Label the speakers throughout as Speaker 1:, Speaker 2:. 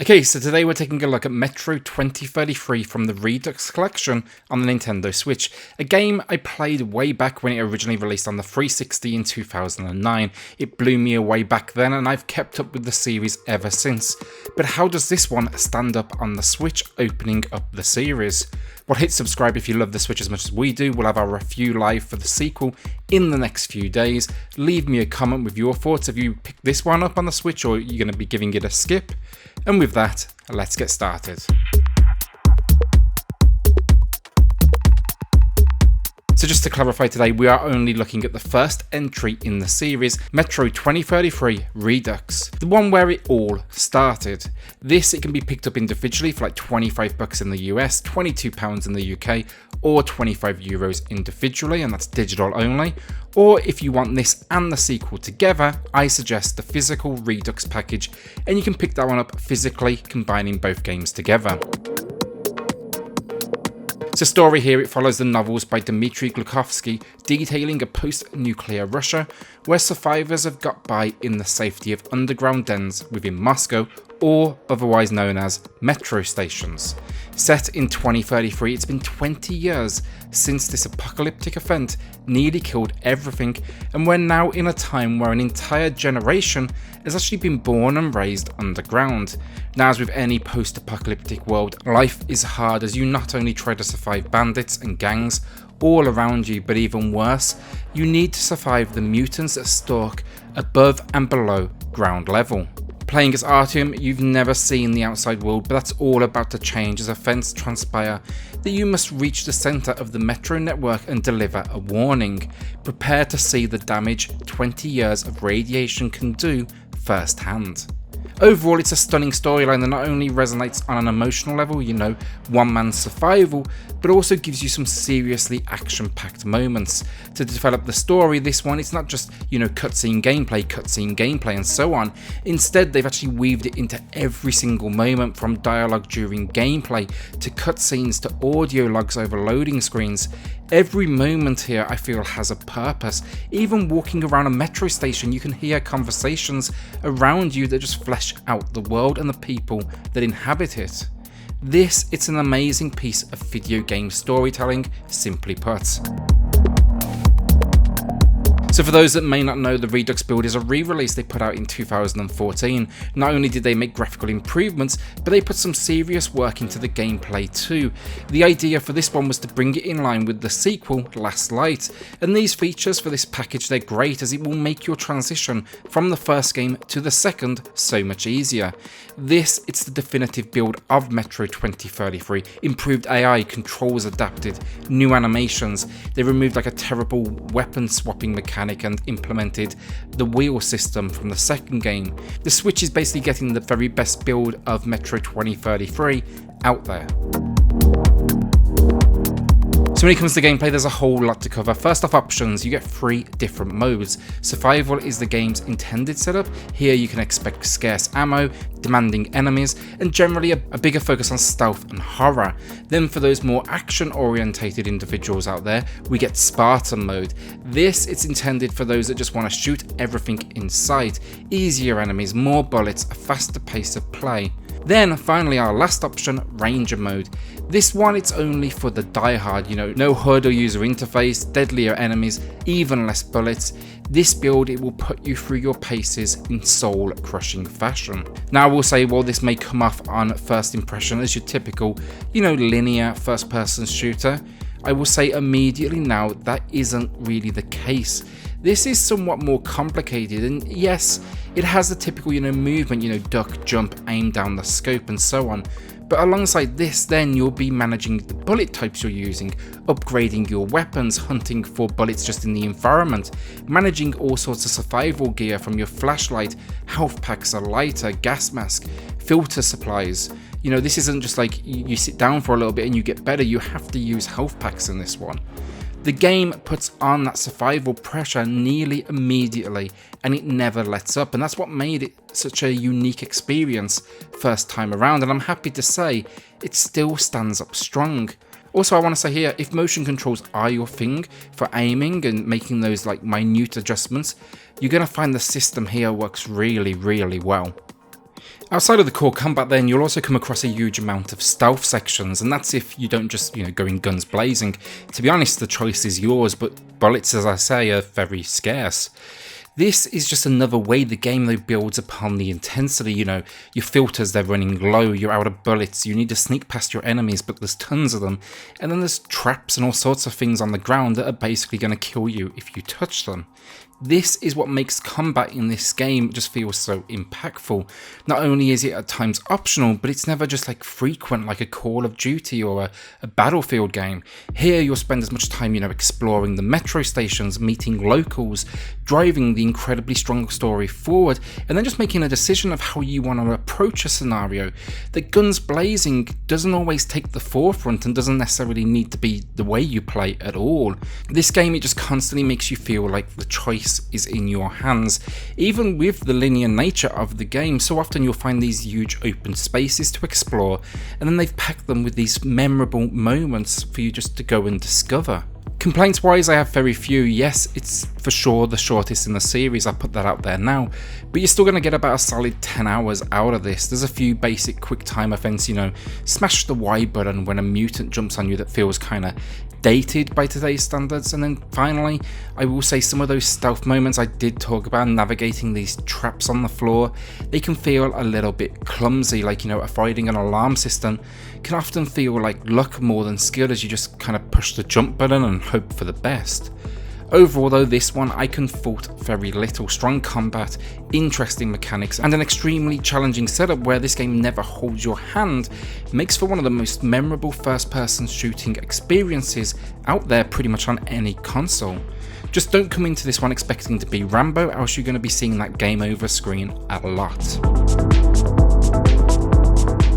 Speaker 1: Okay, so today we're taking a look at Metro 2033 from the Redux collection on the Nintendo Switch, a game I played way back when it originally released on the 360 in 2009. It blew me away back then and I've kept up with the series ever since. But how does this one stand up on the Switch opening up the series? Well, hit subscribe if you love the Switch as much as we do. We'll have our review live for the sequel in the next few days. Leave me a comment with your thoughts. Have you picked this one up on the Switch or are you going to be giving it a skip? And with that, let's get started. So just to clarify today, we are only looking at the first entry in the series, Metro 2033 Redux, the one where it all started. It can be picked up individually for like $25 in the US, £22 in the UK, or €25 individually, and that's digital only. Or if you want this and the sequel together, I suggest the physical Redux package, and you can pick that one up physically, combining both games together. So story here, it follows the novels by Dmitry Glukhovsky, detailing a post-nuclear Russia where survivors have got by in the safety of underground dens within Moscow, or otherwise known as metro stations. Set in 2033, it's been 20 years since this apocalyptic event nearly killed everything, and we're now in a time where an entire generation has actually been born and raised underground. Now, as with any post-apocalyptic world, life is hard as you not only try to survive bandits and gangs all around you, but even worse, you need to survive the mutants that stalk above and below ground level. Playing as Artyom, you've never seen the outside world, but that's all about to change as events transpire that you must reach the centre of the Metro network and deliver a warning. Prepare to see the damage 20 years of radiation can do firsthand. Overall, it's a stunning storyline that not only resonates on an emotional level, one man's survival, but also gives you some seriously action-packed moments. To develop the story, this one, it's not just, cutscene gameplay, and so on. Instead, they've actually weaved it into every single moment, from dialogue during gameplay, to cutscenes, to audio logs over loading screens. Every moment here, I feel, has a purpose. Even walking around a metro station, you can hear conversations around you that just flesh out the world and the people that inhabit it. It's an amazing piece of video game storytelling, simply put. So for those that may not know, the Redux build is a re-release they put out in 2014. Not only did they make graphical improvements, but they put some serious work into the gameplay too. The idea for this one was to bring it in line with the sequel, Last Light, and these features for this package, they're great as it will make your transition from the first game to the second so much easier. It's the definitive build of Metro 2033, improved AI, controls adapted, new animations, they removed like a terrible weapon swapping mechanic and implemented the wheel system from the second game. The Switch is basically getting the very best build of Metro 2033 out there. So when it comes to gameplay, there's a whole lot to cover. First off, options, you get 3 different modes. Survival is the game's intended setup. Here you can expect scarce ammo, demanding enemies, and generally a bigger focus on stealth and horror. Then for those more action-orientated individuals out there, we get Spartan mode. It's intended for those that just want to shoot everything in sight. Easier enemies, more bullets, a faster pace of play. Then finally our last option, Ranger mode. This one, it's only for the diehard, no HUD or user interface, deadlier enemies, even less bullets. This build, it will put you through your paces in soul-crushing fashion. Now I will say, while this may come off on first impression as your typical, linear first-person shooter, I will say immediately now that isn't really the case. This is somewhat more complicated, and yes, it has the typical, movement, duck, jump, aim down the scope and so on. But alongside this, then you'll be managing the bullet types you're using, upgrading your weapons, hunting for bullets just in the environment, managing all sorts of survival gear from your flashlight, health packs, a lighter, gas mask, filter supplies. This isn't just like you sit down for a little bit and you get better, you have to use health packs in this one. The game puts on that survival pressure nearly immediately, and it never lets up, and that's what made it such a unique experience first time around, and I'm happy to say it still stands up strong. Also, I want to say here, if motion controls are your thing for aiming and making those minute adjustments, you're going to find the system here works really, really well. Outside of the core combat then, you'll also come across a huge amount of stealth sections, and that's if you don't just, go in guns blazing. To be honest, the choice is yours, but bullets, as I say, are very scarce. This is just another way the game though builds upon the intensity, your filters, they're running low, you're out of bullets, you need to sneak past your enemies, but there's tons of them, and then there's traps and all sorts of things on the ground that are basically going to kill you if you touch them. This is what makes combat in this game just feel so impactful. Not only is it at times optional, but it's never just like frequent like a Call of Duty or a Battlefield game. Here you'll spend as much time, exploring the metro stations, meeting locals, driving the incredibly strong story forward, and then just making a decision of how you want to approach a scenario. That guns blazing doesn't always take the forefront and doesn't necessarily need to be the way you play at all. This game, it just constantly makes you feel like the choice is in your hands. Even with the linear nature of the game, so often you'll find these huge open spaces to explore, and then they've packed them with these memorable moments for you just to go and discover. Complaints wise, I have very few. Yes, it's for sure the shortest in the series, I'll put that out there now, but you're still going to get about a solid 10 hours out of this. There's a few basic quick time events, smash the Y button when a mutant jumps on you that feels kind of dated by today's standards, and then finally, I will say some of those stealth moments I did talk about, navigating these traps on the floor, they can feel a little bit clumsy, like avoiding an alarm system can often feel like luck more than skill as you just kind of push the jump button and hope for the best. Overall though, this one I can fault very little. Strong combat, interesting mechanics, and an extremely challenging setup where this game never holds your hand makes for one of the most memorable first-person shooting experiences out there pretty much on any console. Just don't come into this one expecting to be Rambo, else you're going to be seeing that game over screen a lot.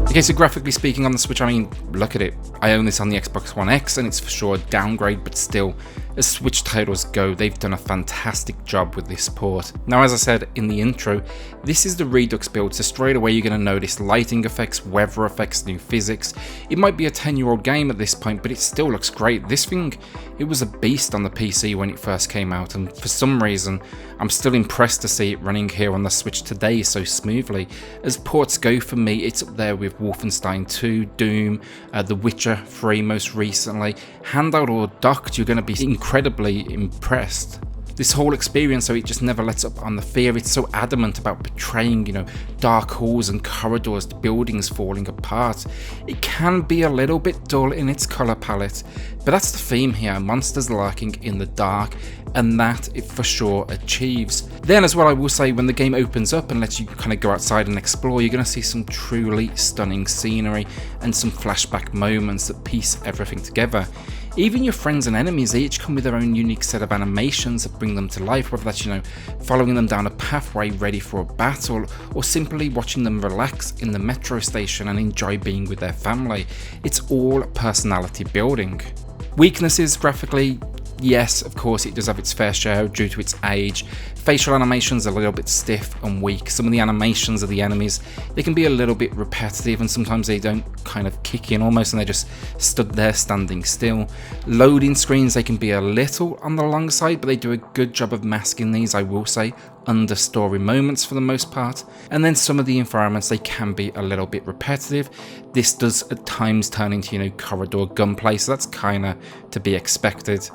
Speaker 1: Okay, so graphically speaking on the Switch, look at it. I own this on the Xbox One X and it's for sure a downgrade, but still, as Switch titles go, they've done a fantastic job with this port. Now, as I said in the intro, this is the Redux build, so straight away you're going to notice lighting effects, weather effects, new physics. It might be a 10-year-old game at this point, but it still looks great. This thing, it was a beast on the PC when it first came out, and for some reason, I'm still impressed to see it running here on the Switch today so smoothly. As ports go for me, it's up there with Wolfenstein 2, Doom, The Witcher 3 most recently. Handheld or docked, you're going to be incredibly impressed. This whole experience, so it just never lets up on the fear. It's so adamant about portraying, dark halls and corridors, buildings falling apart. It can be a little bit dull in its colour palette, but that's the theme here, monsters lurking in the dark, and that it for sure achieves. Then as well, I will say, when the game opens up and lets you kind of go outside and explore, you're going to see some truly stunning scenery and some flashback moments that piece everything together. Even your friends and enemies, they each come with their own unique set of animations that bring them to life, whether that's, following them down a pathway ready for a battle, or simply watching them relax in the metro station and enjoy being with their family. It's all personality building. Weaknesses graphically, yes, of course it does have its fair share due to its age. Facial animations are a little bit stiff and weak. Some of the animations of the enemies, they can be a little bit repetitive, and sometimes they don't kind of kick in almost, and they're just stood there standing still. Loading screens, they can be a little on the long side, but they do a good job of masking these, I will say, understory moments for the most part. And then some of the environments, they can be a little bit repetitive. This does at times turn into, corridor gunplay, so that's kind of to be expected.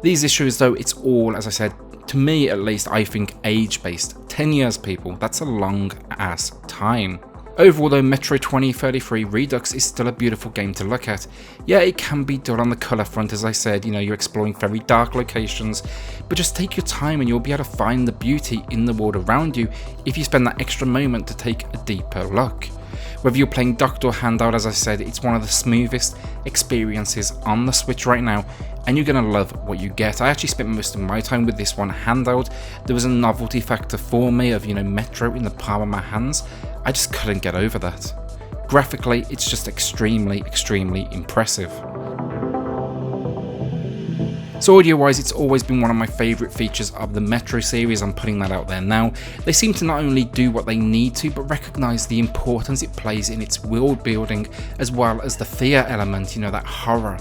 Speaker 1: These issues though, it's all, as I said, to me at least, I think age-based. 10 years, people, that's a long ass time. Overall though, Metro 2033 Redux is still a beautiful game to look at. Yeah, it can be dull on the colour front, as I said, you're exploring very dark locations, but just take your time and you'll be able to find the beauty in the world around you if you spend that extra moment to take a deeper look. Whether you're playing docked or handheld, as I said, it's one of the smoothest experiences on the Switch right now, and you're going to love what you get. I actually spent most of my time with this one handheld. There was a novelty factor for me of, Metro in the palm of my hands. I just couldn't get over that. Graphically, it's just extremely, extremely impressive. So audio wise, it's always been one of my favourite features of the Metro series. I'm putting that out there now. They seem to not only do what they need to, but recognise the importance it plays in its world building, as well as the fear element, you know, that horror.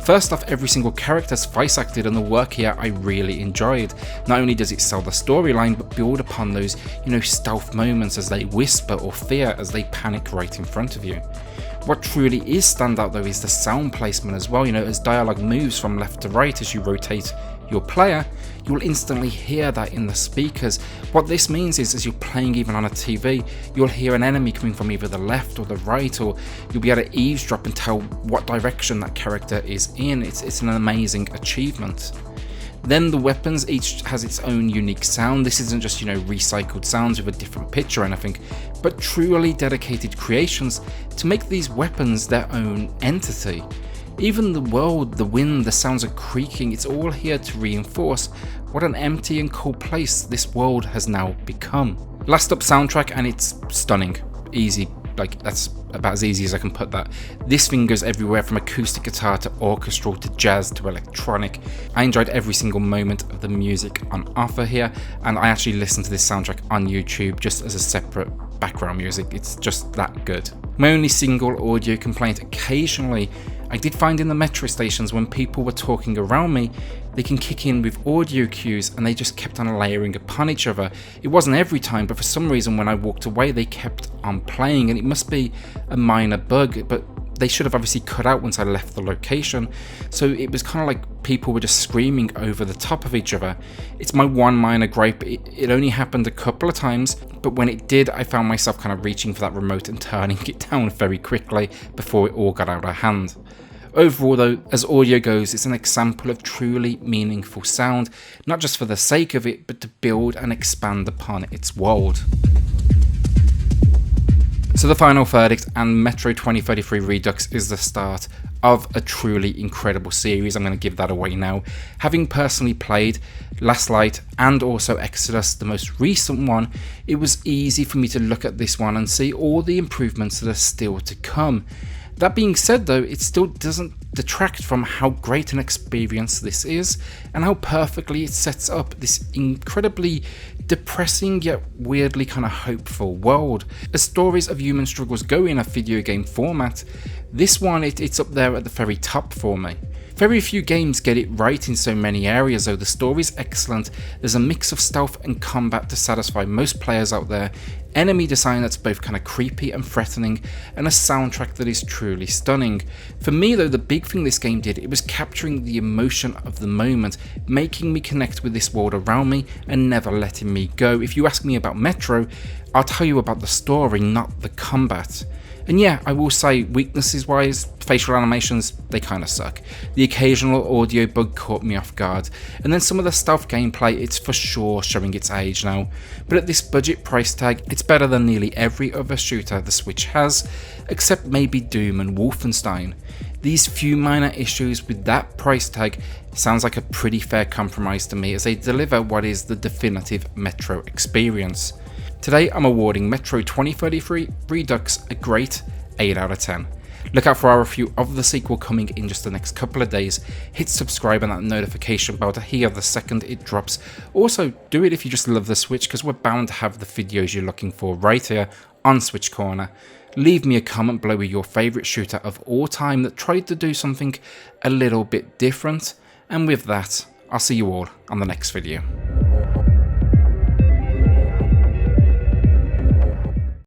Speaker 1: First off, every single character's voice acted, and the work here I really enjoyed. Not only does it sell the storyline, but build upon those, you know, stealth moments as they whisper or fear as they panic right in front of you. What truly is standout though is the sound placement as well. You know, as dialogue moves from left to right as you rotate your player, you'll instantly hear that in the speakers. What this means is, as you're playing even on a TV, you'll hear an enemy coming from either the left or the right, or you'll be able to eavesdrop and tell what direction that character is in. It's an amazing achievement. Then the weapons, each has its own unique sound. This isn't just, you know, recycled sounds with a different pitch or anything, but truly dedicated creations to make these weapons their own entity. Even the world, the wind, the sounds of creaking, it's all here to reinforce what an empty and cold place this world has now become. Last up, soundtrack, and it's stunning. Easy, like that's about as easy as I can put that. This thing goes everywhere from acoustic guitar to orchestral to jazz to electronic. I enjoyed every single moment of the music on offer here, and I actually listened to this soundtrack on YouTube just as a separate background music. It's just that good. My only single audio complaint, occasionally I did find in the metro stations when people were talking around me, they can kick in with audio cues and they just kept on layering upon each other. It wasn't every time, but for some reason when I walked away they kept on playing, and it must be a minor bug, but they should have obviously cut out once I left the location. So it was kind of like people were just screaming over the top of each other. It's my one minor gripe. It only happened a couple of times, but when it did, I found myself kind of reaching for that remote and turning it down very quickly before it all got out of hand. Overall though, as audio goes, it's an example of truly meaningful sound, not just for the sake of it, but to build and expand upon its world. So the final verdict, and Metro 2033 Redux is the start of a truly incredible series. I'm going to give that away now. Having personally played Last Light and also Exodus, the most recent one, it was easy for me to look at this one and see all the improvements that are still to come. That being said though, it still doesn't detract from how great an experience this is and how perfectly it sets up this incredibly depressing yet weirdly kind of hopeful world. As stories of human struggles go in a video game format, this one it's up there at the very top for me. Very few games get it right in so many areas though. The story's excellent, there's a mix of stealth and combat to satisfy most players out there, enemy design that's both kind of creepy and threatening, and a soundtrack that is truly stunning. For me though, the big thing this game did, it was capturing the emotion of the moment, making me connect with this world around me and never letting me go. If you ask me about Metro, I'll tell you about the story, not the combat. And yeah, I will say, weaknesses wise, facial animations, they kind of suck. The occasional audio bug caught me off guard, and then some of the stealth gameplay, it's for sure showing its age now. But at this budget price tag, it's better than nearly every other shooter the Switch has, except maybe Doom and Wolfenstein. These few minor issues with that price tag sounds like a pretty fair compromise to me, as they deliver what is the definitive Metro experience. Today I'm awarding Metro 2033 Redux a great 8 out of 10. Look out for our review of the sequel coming in just the next couple of days. Hit subscribe and that notification bell to hear the second it drops. Also, do it if you just love the Switch, because we're bound to have the videos you're looking for right here on SwitchCorner. Leave me a comment below with your favourite shooter of all time that tried to do something a little bit different. And with that, I'll see you all on the next video.